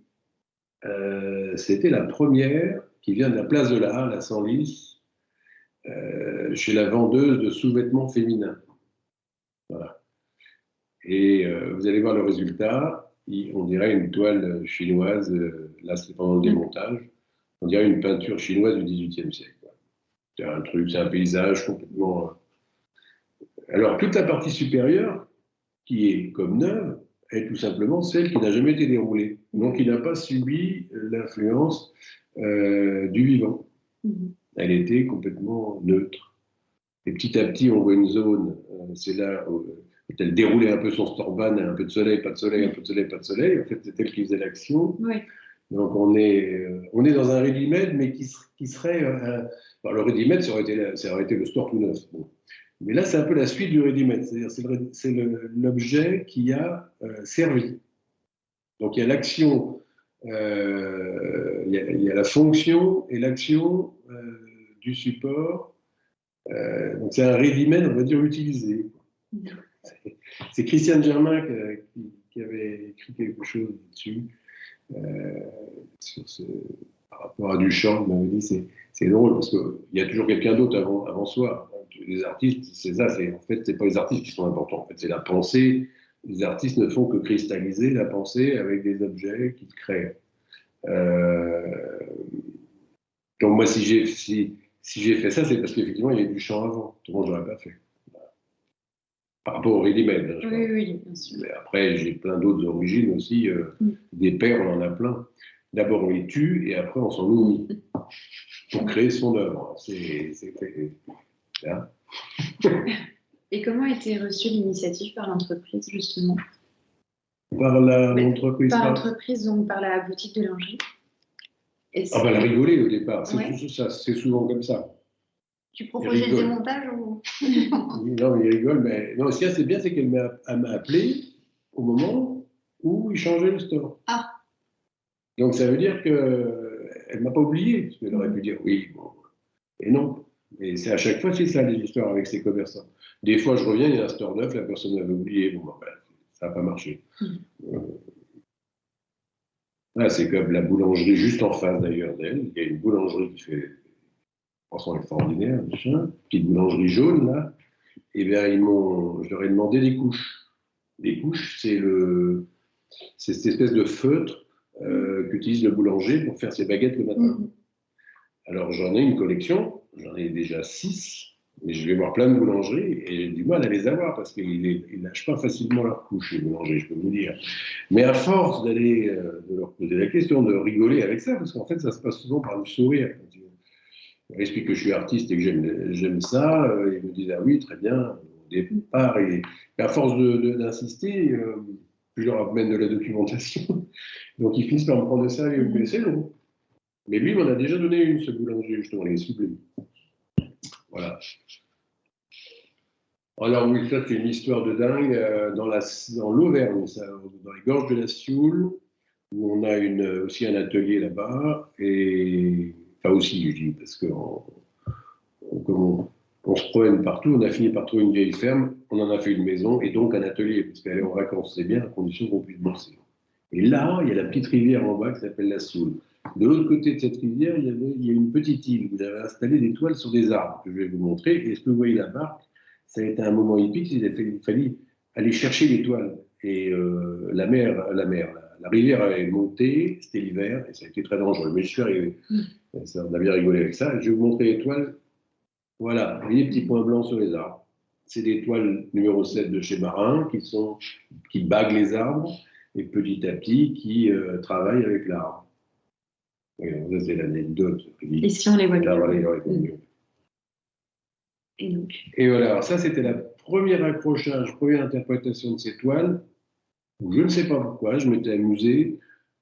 c'était la première qui vient de la place de l'Art, la Senlis, chez la vendeuse de sous-vêtements féminins. Voilà. Et vous allez voir le résultat. On dirait une toile chinoise, là c'est pendant le démontage, on dirait une peinture chinoise du XVIIIe siècle. C'est un truc, c'est un paysage complètement. Alors toute la partie supérieure, qui est comme neuve, est tout simplement celle qui n'a jamais été déroulée, donc qui n'a pas subi l'influence du vivant. Elle était complètement neutre. Et petit à petit, on voit une zone, c'est là où elle déroulait un peu son store-ban, un peu de soleil, pas de soleil, un peu de soleil, pas de soleil. En fait, c'est elle qui faisait l'action. Oui. Donc, on est dans un ready-made, mais qui serait. Alors, le ready-made, ça aurait été le store tout neuf. Bon. Mais là, c'est un peu la suite du ready-made. C'est-à-dire, c'est l'objet qui a servi. Donc, il y a l'action, il y a la fonction et l'action du support. Donc, c'est un ready-made, on va dire, utilisé. C'est Christiane Germain qui avait écrit quelque chose dessus, par rapport à Duchamp. Il m'avait dit c'est drôle parce qu'il y a toujours quelqu'un d'autre avant soi. Les artistes, c'est ça, en fait, c'est pas les artistes qui sont importants, en fait, c'est la pensée. Les artistes ne font que cristalliser la pensée avec des objets qu'ils créent. Donc, moi, si j'ai fait ça, c'est parce qu'effectivement, il y avait Duchamp avant. Autrement, je n'aurais pas fait. Par rapport au ready-made. Oui, bien sûr. Mais après, j'ai plein d'autres origines aussi. Des pères, on en a plein. D'abord, on les tue et après, on s'en nourrit pour créer son œuvre. Hein. Et comment a été reçue l'initiative par l'entreprise, justement? Par l'entreprise. Par l'entreprise, donc par la boutique de lingerie. Elle a rigolé au départ. C'est souvent comme ça. Tu proposais le démontage ou... Non, il rigole, mais non, ce qu'il y a, c'est bien, c'est qu'elle m'a appelé au moment où il changeait le store. Ah. Donc ça veut dire qu'elle ne m'a pas oublié, parce qu'elle aurait pu dire oui, bon, et non. Et c'est à chaque fois, c'est ça les histoires avec ces commerçants. Des fois, je reviens, il y a un store neuf, la personne m'avait oublié, bon, ben, ça n'a pas marché. Là, c'est comme la boulangerie juste en face d'ailleurs d'elle. Il y a une boulangerie qui fait franchement extraordinaire, petite boulangerie jaune là. Et bien je leur ai demandé des couches. Les couches, c'est cette espèce de feutre qu'utilise le boulanger pour faire ses baguettes le matin. Alors j'en ai une collection, j'en ai déjà 6, mais je vais voir plein de boulangeries et j'ai du mal à les avoir parce qu'ils ne lâchent pas facilement leurs couches, les boulangers, je peux vous dire. Mais à force de leur poser la question, de rigoler avec ça, parce qu'en fait ça se passe souvent par le sourire. Je leur explique que je suis artiste et que j'aime ça, ils me disent ah oui, très bien, au départ, et à force d'insister, je leur amène de la documentation, donc ils finissent par me prendre au sérieux, mais c'est long. Mais lui, il m'en a déjà donné une, ce boulanger, justement, il est sublime. Voilà. Alors oui, ça c'est une histoire de dingue, dans l'Auvergne, dans les gorges de la Sioule, où on a aussi un atelier là-bas, et enfin aussi, je dis, parce qu'on se promène partout, on a fini par trouver une vieille ferme, on en a fait une maison, et donc un atelier, parce qu'aller en vacances, c'est bien, à condition qu'on puisse bosser. Et là, il y a la petite rivière en bas qui s'appelle la Sioule. De l'autre côté de cette rivière, il y a une petite île où j'avais installé des toiles sur des arbres que je vais vous montrer. Et ce que vous voyez la barque, ça a été un moment épique. Il fallait aller chercher les toiles. Et la rivière avait monté, c'était l'hiver, et ça a été très dangereux. Mais je suis arrivé. Ça, on a bien rigolé avec ça. Je vais vous montrer les toiles. Voilà, vous voyez les petits points blancs sur les arbres. C'est des toiles numéro 7 de chez Marin qui baguent les arbres et petit à petit qui travaillent avec l'arbre. Ça, c'est l'anecdote. Ici, on les voit bien. Et voilà, alors ça, c'était la première accrochage, première interprétation de ces toiles, où je ne sais pas pourquoi, je m'étais amusé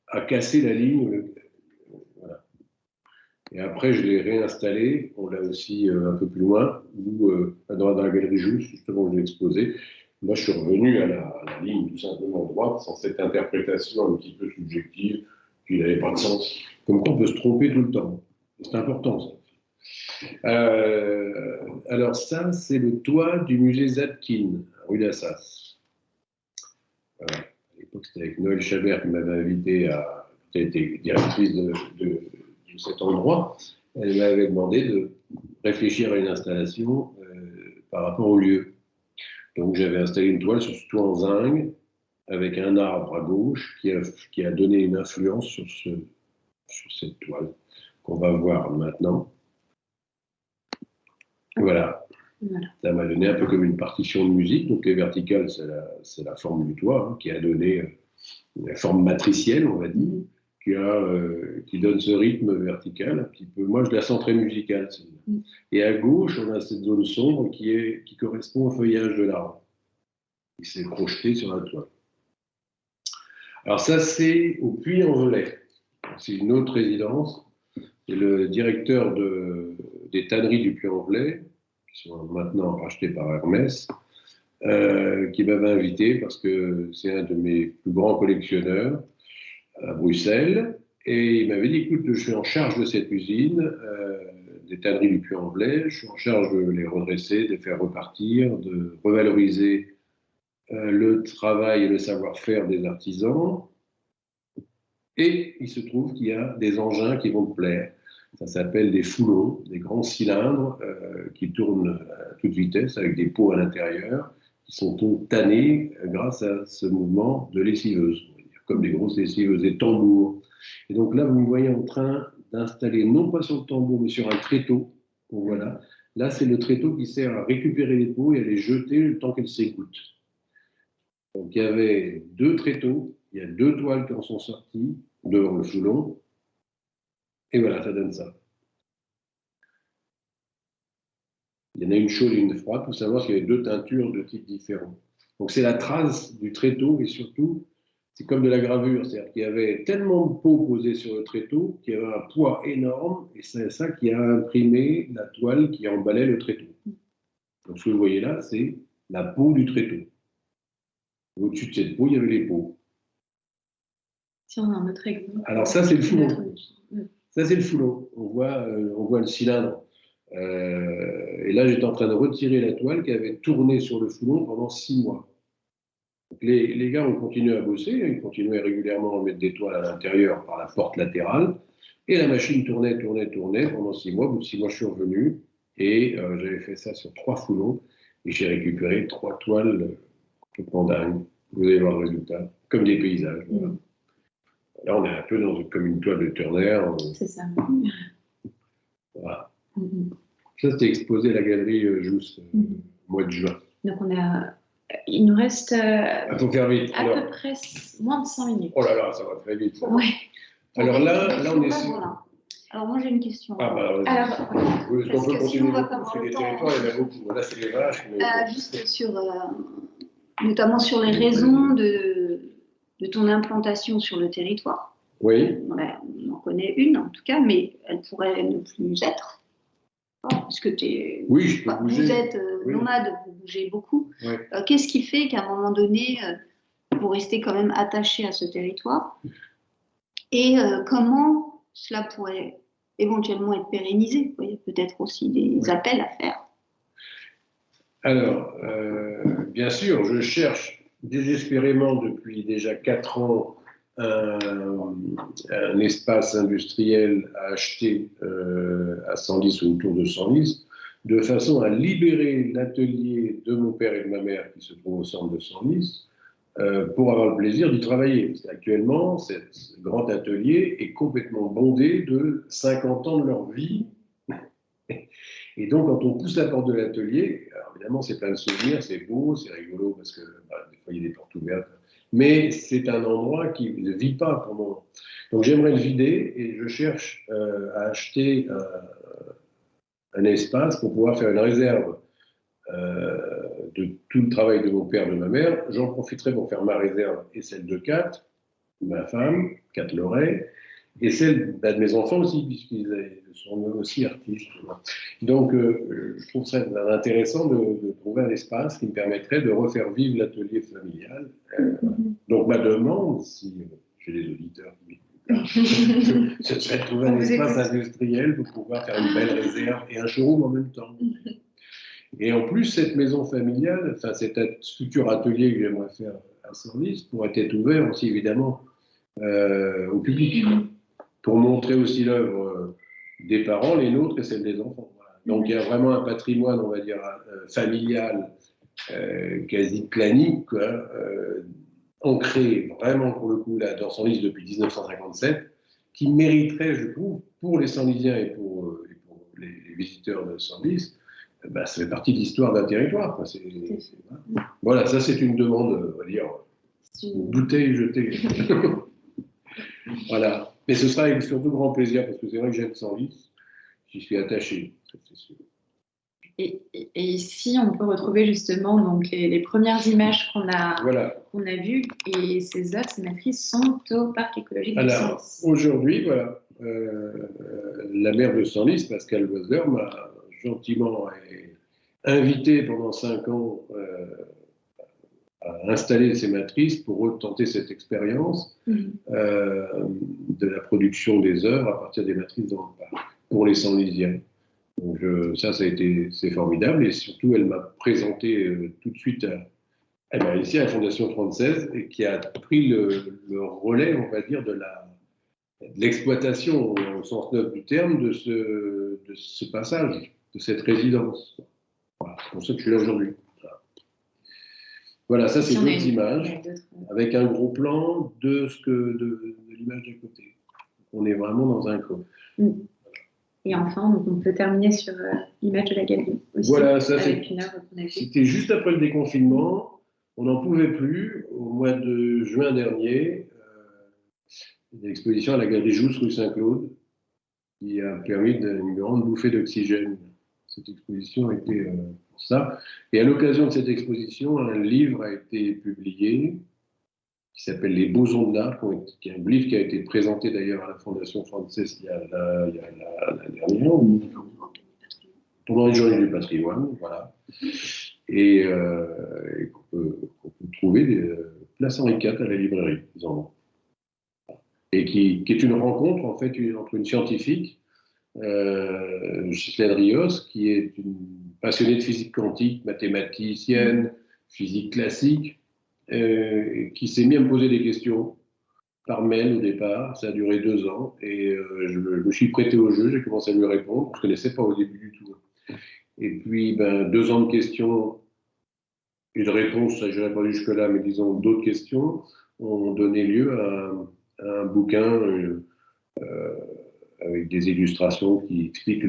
à casser la ligne. Voilà. Et après, je l'ai réinstallé, on l'a aussi un peu plus loin, dans la galerie Jousse, justement, où je l'ai exposé. Moi, je suis revenu à la ligne tout simplement droite, sans cette interprétation un petit peu subjective, qui n'avait pas de sens. Comme quoi, on peut se tromper tout le temps. C'est important, ça. Alors ça, c'est le toit du musée Zadkine, rue d'Assas. À l'époque, c'était avec Noël Chabert qui m'avait invité qui a été directrice de cet endroit. Elle m'avait demandé de réfléchir à une installation par rapport au lieu. Donc j'avais installé une toile sur ce toit en zinc avec un arbre à gauche qui a donné une influence sur cette toile qu'on va voir maintenant. Voilà. Ça m'a donné un peu comme une partition de musique. Donc les verticales, c'est la forme du toit qui a donné la forme matricielle, on va dire, qui donne ce rythme vertical un petit peu. Moi, je la sens très musicale. Et à gauche, on a cette zone sombre qui correspond au feuillage de l'arbre. Il s'est projeté sur la toile. Alors ça, c'est au Puy-en-Velay. C'est une autre résidence. C'est le directeur des tanneries du Puy-en-Velay, qui sont maintenant rachetées par Hermès, qui m'avait invité parce que c'est un de mes plus grands collectionneurs à Bruxelles. Et il m'avait dit, écoute, je suis en charge de cette usine, des tanneries du Puy-en-Velay, je suis en charge de les redresser, de les faire repartir, de revaloriser le travail et le savoir-faire des artisans. Et il se trouve qu'il y a des engins qui vont te plaire. Ça s'appelle des foulons, des grands cylindres qui tournent à toute vitesse avec des pots à l'intérieur, qui sont donc tannés grâce à ce mouvement de lessiveuse, comme des grosses lessiveuses, des tambours. Et donc là, vous me voyez en train d'installer, non pas sur le tambour, mais sur un tréteau. Donc voilà. Là, c'est le tréteau qui sert à récupérer les peaux et à les jeter le temps qu'elles s'écoutent. Donc il y avait 2 tréteaux, il y a 2 toiles qui en sont sorties devant le foulon. Et voilà, ça donne ça. Il y en a une chaude et une froide, pour savoir qu'il y avait 2 teintures de types différents. Donc c'est la trace du tréteau et surtout, c'est comme de la gravure, c'est-à-dire qu'il y avait tellement de peau posée sur le tréteau qu'il y avait un poids énorme et c'est ça qui a imprimé la toile qui emballait le tréteau. Donc ce que vous voyez là, c'est la peau du tréteau. Au-dessus de cette peau, il y avait les peaux. Si on a un autre exemple. Alors ça, c'est le foulon. Ça, c'est le foulon. On voit le cylindre. Et là, j'étais en train de retirer la toile qui avait tourné sur le foulon pendant 6 mois. Donc, les gars ont continué à bosser. Ils continuaient régulièrement à mettre des toiles à l'intérieur par la porte latérale. Et la machine tournait pendant 6 mois. Au bout de 6 mois, je suis revenu. Et j'avais fait ça sur 3 foulons. Et j'ai récupéré 3 toiles complètement dingues. Vous allez voir le résultat. Comme des paysages. Voilà. Là, on est un peu comme une toile de Turner. C'est ça. Voilà. Ça, c'était exposé à la galerie Jousse au mois de juin. Donc, il nous reste faut faire vite. À peu près moins de 100 minutes. Oh là là, ça va très vite. Ouais. Alors là, on est sur... Voilà. Alors, moi, j'ai une question. Ah, bah, alors, oui, parce on peut que continuer sinon, on va beaucoup, pas parce que avoir les le temps. territoires, il y en a beaucoup. Là, c'est les vaches. Mais... Juste sur, notamment sur les raisons de ton implantation sur le territoire. Oui. On en connaît une, en tout cas, mais elle pourrait ne plus être. Parce que vous êtes nomade, vous bougez beaucoup. Oui. Qu'est-ce qui fait qu'à un moment donné, vous restez quand même attaché à ce territoire? Et comment cela pourrait éventuellement être pérennisé? Il y a peut-être aussi des appels à faire. Alors, bien sûr, je cherche désespérément depuis déjà 4 ans un espace industriel à acheter à Senlis ou autour de Senlis, de façon à libérer l'atelier de mon père et de ma mère qui se trouve au centre de Senlis pour avoir le plaisir d'y travailler. Parce qu'actuellement, ce grand atelier est complètement bondé de 50 ans de leur vie. Et donc, quand on pousse la porte de l'atelier, évidemment, c'est plein de souvenirs, c'est beau, c'est rigolo, parce que des fois, il y a des portes ouvertes. Mais c'est un endroit qui ne vit pas pour le moment. Donc, j'aimerais le vider et je cherche à acheter un espace pour pouvoir faire une réserve de tout le travail de mon père et de ma mère. J'en profiterai pour faire ma réserve et celle de Kat, ma femme, Kat Loret, et celle de mes enfants aussi, puisqu'ils sont aussi artistes. Donc, je trouve ça intéressant de trouver un espace qui me permettrait de refaire vivre l'atelier familial. Donc, ma demande, si j'ai des auditeurs qui ce serait de trouver un espace industriel pour pouvoir faire une belle réserve et un showroom en même temps. Et en plus, cette maison familiale, enfin cet futur atelier que j'aimerais faire à Senlis pourrait être ouvert aussi évidemment au public, pour montrer aussi l'œuvre des parents, les nôtres et celle des enfants. Voilà. Donc il y a vraiment un patrimoine, on va dire, familial, quasi clanique, quoi, ancré vraiment pour le coup là, dans Senlis depuis 1957, qui mériterait, je trouve, pour les Senlisiens et pour les visiteurs de Senlis, ça fait partie de l'histoire d'un territoire. Quoi. Voilà, ça c'est une demande, on va dire, une bouteille jetée. Voilà. Mais ce sera avec surtout grand plaisir, parce que c'est vrai que j'aime Senlis, j'y suis attaché, c'est sûr. Et ici, on peut retrouver justement donc, les premières images qu'on a vues, et ces œuvres, ces matrices sont au parc écologique de Senlis. Aujourd'hui, voilà, la maire de Senlis, Pascal Loiser, m'a gentiment invité pendant 5 ans à installer ces matrices pour retenter cette expérience de la production des œuvres à partir des matrices dans le parc, pour les Senlisiens. Donc c'est formidable, et surtout elle m'a présenté tout de suite ici à la Fondation 36, et qui a pris le relais, on va dire, de l'exploitation au sens neuf du terme de ce passage, de cette résidence. Voilà, c'est pour ça que je suis là aujourd'hui. Voilà, ça c'est d'autres images, avec un gros plan de l'image d'à côté. On est vraiment dans un coin. Et enfin, donc on peut terminer sur l'image de la galerie aussi. Voilà, ça c'était juste après le déconfinement. On n'en pouvait plus. Au mois de juin dernier, il y a une exposition à la galerie Jousse, rue Saint-Claude, qui a permis une grande bouffée d'oxygène. Cette exposition était pour ça. Et à l'occasion de cette exposition, un livre a été publié qui s'appelle Les Bosons de l'art, qui est un livre qui a été présenté d'ailleurs à la Fondation Frances il y a l'année dernière, pendant les Journées du patrimoine, voilà. Et qu'on peut trouver place Henri IV à la librairie, et qui est une rencontre en fait entre une scientifique, Ghislaine Rios, qui est une passionnée de physique quantique, mathématicienne, physique classique, qui s'est mis à me poser des questions par mail au départ. Ça a duré 2 ans, et je me suis prêté au jeu, j'ai commencé à lui répondre. Je ne connaissais pas au début du tout. Et puis, 2 ans de questions et de réponses, ça je n'ai répondu jusque-là, mais disons d'autres questions, ont donné lieu à un bouquin avec des illustrations qui expliquent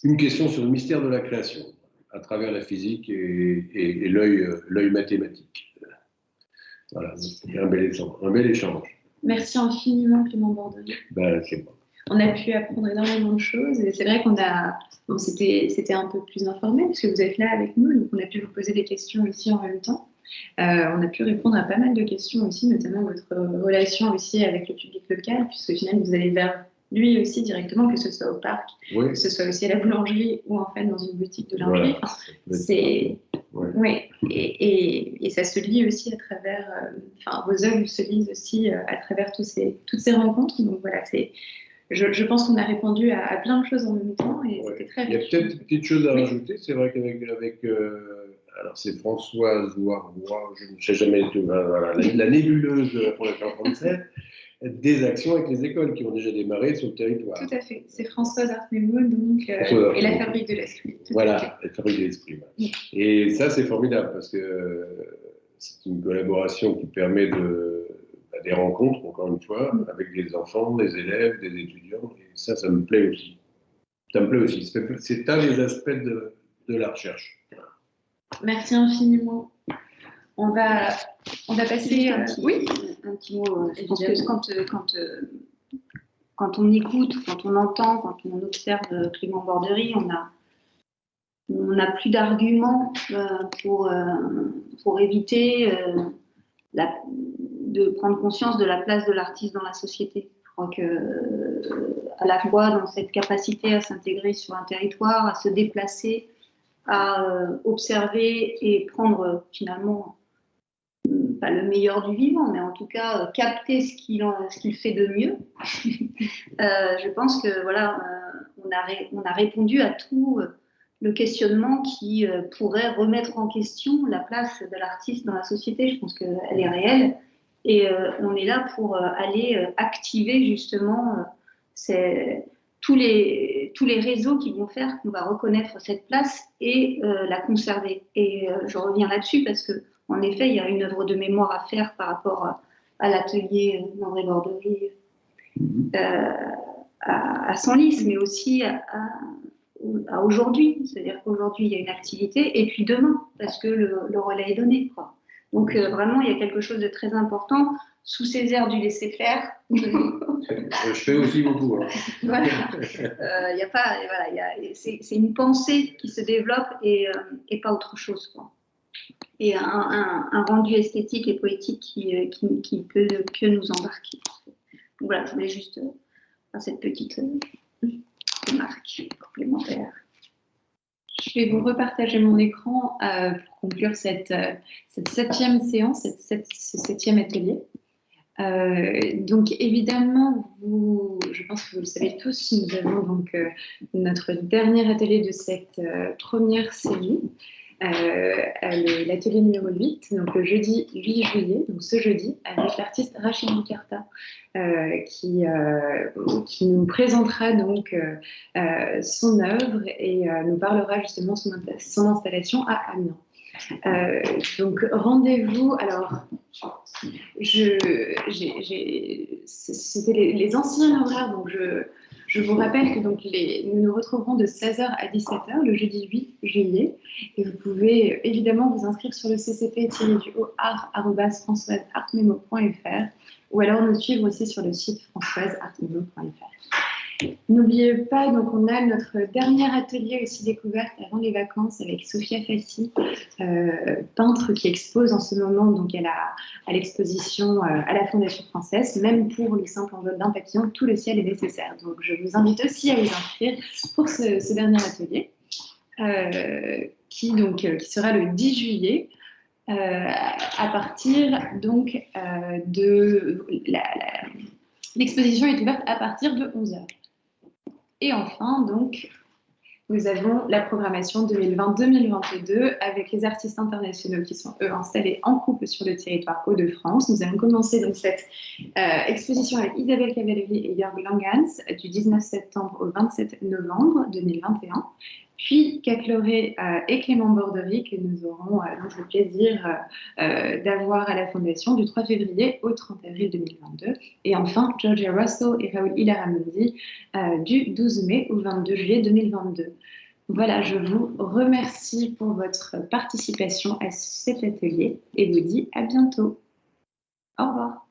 une question sur le mystère de la création à travers la physique et l'œil mathématique. Voilà, c'était un bel échange. Merci infiniment, Clément Bordonnier. C'est bon. On a pu apprendre énormément de choses, et c'est vrai c'était un peu plus informel, puisque vous êtes là avec nous, donc on a pu vous poser des questions aussi en même temps. On a pu répondre à pas mal de questions aussi, notamment votre relation aussi avec le public local, puisque finalement vous allez vers lui aussi directement, que ce soit au parc, oui, que ce soit aussi à la boulangerie ou en fait dans une boutique de lingerie. Voilà, et ça se lit aussi à travers, vos œuvres se lisent aussi à travers toutes ces rencontres. Donc voilà, je pense qu'on a répondu à plein de choses en même temps, et c'était très riche. Il y a peut-être une petite chose à rajouter. C'est vrai qu'avec alors c'est Françoise Roy, je ne sais jamais tout, voilà, la nébuleuse de la Fondation 37, des actions avec les écoles qui ont déjà démarré sur le territoire. Tout à fait. C'est Françoise Artmemo, donc, et la Fabrique de l'Esprit. Voilà, la Fabrique de l'Esprit. Ouais. Et ça, c'est formidable parce que c'est une collaboration qui permet des rencontres, encore une fois, avec des enfants, des élèves, des étudiants. Et ça me plaît aussi. Ça me plaît aussi. C'est un des aspects de la recherche. Merci infiniment. On va passer un petit mot. Je pense que quand on écoute, quand on entend, quand on observe Clément Borderie, on n'a plus d'arguments pour éviter de prendre conscience de la place de l'artiste dans la société. Je crois que à la fois dans cette capacité à s'intégrer sur un territoire, à se déplacer, à observer et prendre finalement pas le meilleur du vivant, mais en tout cas capter ce qu'il fait de mieux. Je pense que voilà, on a répondu à tout le questionnement qui pourrait remettre en question la place de l'artiste dans la société. Je pense qu'elle est réelle et on est là pour aller activer justement tous les réseaux qui vont faire qu'on va reconnaître cette place et la conserver. Et je reviens là-dessus parce que en effet, il y a une œuvre de mémoire à faire par rapport à l'atelier d'André Borderie à Senlis, mais aussi à aujourd'hui. C'est-à-dire qu'aujourd'hui, il y a une activité, et puis demain, parce que le relais est donné, quoi. Donc vraiment, il y a quelque chose de très important sous ces airs du laisser-faire. Je fais aussi beaucoup. Hein. Voilà. C'est une pensée qui se développe et pas autre chose, quoi. Et un rendu esthétique et poétique qui peut nous embarquer. Donc voilà, je voulais juste faire cette petite remarque complémentaire. Je vais vous repartager mon écran pour conclure cette 7e séance, ce 7e atelier. Donc évidemment, je pense que vous le savez tous, nous avons donc notre dernier atelier de cette première série. L'atelier numéro 8, donc le jeudi 8 juillet, donc ce jeudi, avec l'artiste Rachid Boukarta, qui nous présentera donc son œuvre et nous parlera justement de son installation à Amiens. Donc rendez-vous, alors c'était les anciens horaires, donc je vous rappelle que donc nous nous retrouverons de 16h à 17h le jeudi 8 juillet et vous pouvez évidemment vous inscrire sur le ccp-art@françoiseartmemo.fr ou alors nous suivre aussi sur le site françoiseartmemo.fr. N'oubliez pas, donc on a notre dernier atelier aussi découverte avant les vacances avec Sophia Fassi, peintre qui expose en ce moment donc à l'exposition à la Fondation française. Même pour le simple envol d'un papillon, tout le ciel est nécessaire. Donc je vous invite aussi à vous inscrire pour ce dernier atelier qui sera le 10 juillet. À partir donc de l'exposition est ouverte à partir de 11h. Et enfin, donc, nous avons la programmation 2020-2022 avec les artistes internationaux qui sont, eux, installés en couple sur le territoire Hauts-de-France. Nous allons commencer donc cette exposition avec Isabelle Cavallery et Jörg Langans du 19 septembre au 27 novembre 2021. Puis Cacloré et Clément Borderie que nous aurons donc le plaisir d'avoir à la Fondation du 3 février au 30 avril 2022. Et enfin, Georgia Russell et Raoul Ilaramundi du 12 mai au 22 juillet 2022. Voilà, je vous remercie pour votre participation à cet atelier et vous dis à bientôt. Au revoir.